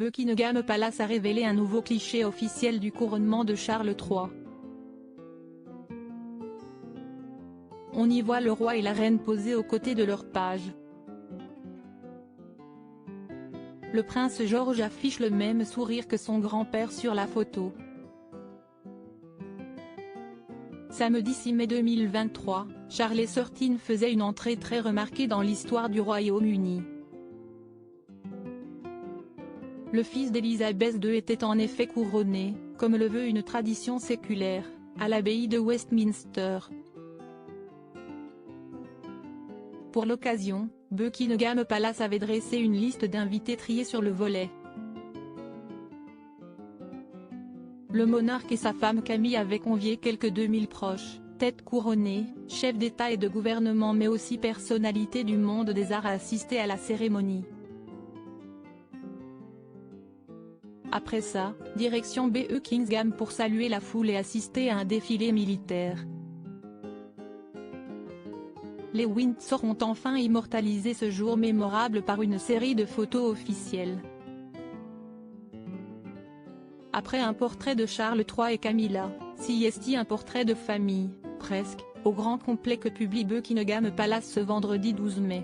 Buckingham Palace a révélé un nouveau cliché officiel du couronnement de Charles III. On y voit le roi et la reine posés aux côtés de leur page. Le prince George affiche le même sourire que son grand-père sur la photo. Samedi 6 mai 2023, Charles XIII faisait une entrée très remarquée dans l'histoire du Royaume-Uni. Le fils d'Élisabeth II était en effet couronné, comme le veut une tradition séculaire, à l'abbaye de Westminster. Pour l'occasion, Buckingham Palace avait dressé une liste d'invités triés sur le volet. Le monarque et sa femme Camille avaient convié quelques 2000 proches, têtes couronnées, chefs d'État et de gouvernement mais aussi personnalités du monde des arts à assister à la cérémonie. Après ça, direction Buckingham pour saluer la foule et assister à un défilé militaire. Les Windsor ont enfin immortalisé ce jour mémorable par une série de photos officielles. Après un portrait de Charles III et Camilla, s'y est un portrait de famille, presque, au grand complet que publie Buckingham Palace ce vendredi 12 mai.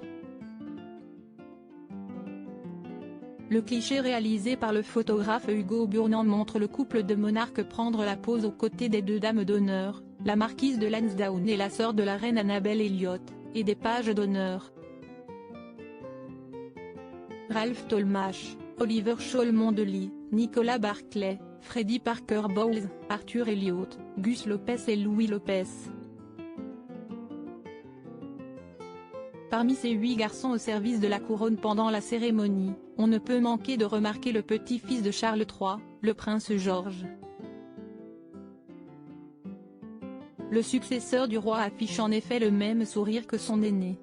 Le cliché réalisé par le photographe Hugo Burnand montre le couple de monarques prendre la pose aux côtés des deux dames d'honneur, la marquise de Lansdowne et la sœur de la reine Annabelle Elliot, et des pages d'honneur. Ralph Tolmach, Oliver Cholmondeley, Nicolas Barclay, Freddie Parker Bowles, Arthur Elliott, Gus Lopez et Louis Lopez. Parmi ces 8 garçons au service de la couronne pendant la cérémonie, on ne peut manquer de remarquer le petit-fils de Charles III, le prince George. Le successeur du roi affiche en effet le même sourire que son aîné.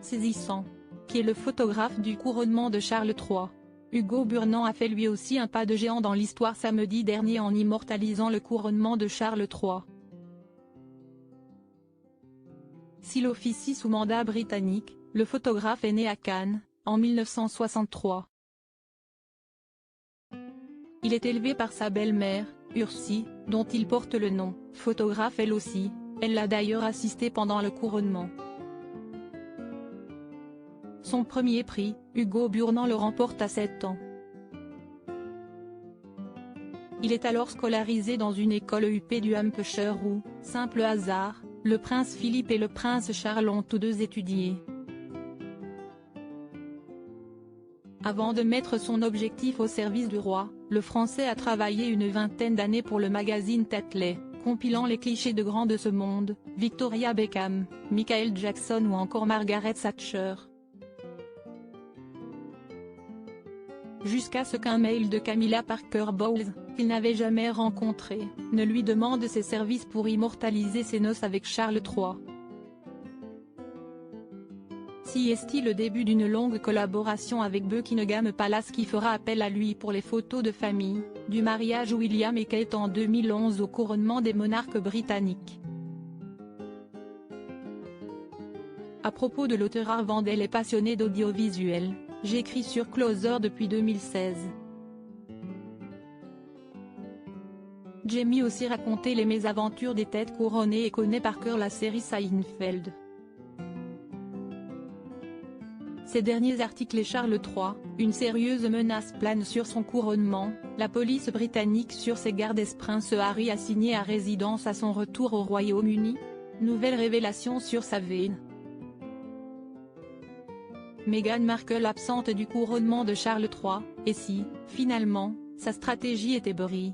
Saisissant, qui est le photographe du couronnement de Charles III. Hugo Burnand a fait lui aussi un pas de géant dans l'histoire samedi dernier en immortalisant le couronnement de Charles III. S'il officie sous mandat britannique, le photographe est né à Cannes, en 1963. Il est élevé par sa belle-mère, Ursie, dont il porte le nom, photographe elle aussi, elle l'a d'ailleurs assisté pendant le couronnement. Son premier prix, Hugo Burnand le remporte à 7 ans. Il est alors scolarisé dans une école UP du Hampshire où, simple hasard, le prince Philippe et le prince Charles ont tous deux étudié. Avant de mettre son objectif au service du roi, le Français a travaillé une vingtaine d'années pour le magazine Tatley, compilant les clichés de grands de ce monde, Victoria Beckham, Michael Jackson ou encore Margaret Thatcher. Jusqu'à ce qu'un mail de Camilla Parker Bowles, qu'il n'avait jamais rencontré, ne lui demande ses services pour immortaliser ses noces avec Charles III. Si est-il le début d'une longue collaboration avec Buckingham Palace qui fera appel à lui pour les photos de famille, du mariage William et Kate en 2011 au couronnement des monarques britanniques. À propos de l'auteur Arvandel et passionné d'audiovisuel, j'écris sur Closer depuis 2016. Jamie aussi raconté les mésaventures des têtes couronnées et connaît par cœur la série Seinfeld. Ces derniers articles et Charles III, une sérieuse menace plane sur son couronnement, la police britannique sur ses gardes est Prince Harry assigné à résidence à son retour au Royaume-Uni. Nouvelle révélation sur sa veine. Meghan Markle absente du couronnement de Charles III, et si, finalement, sa stratégie était brie.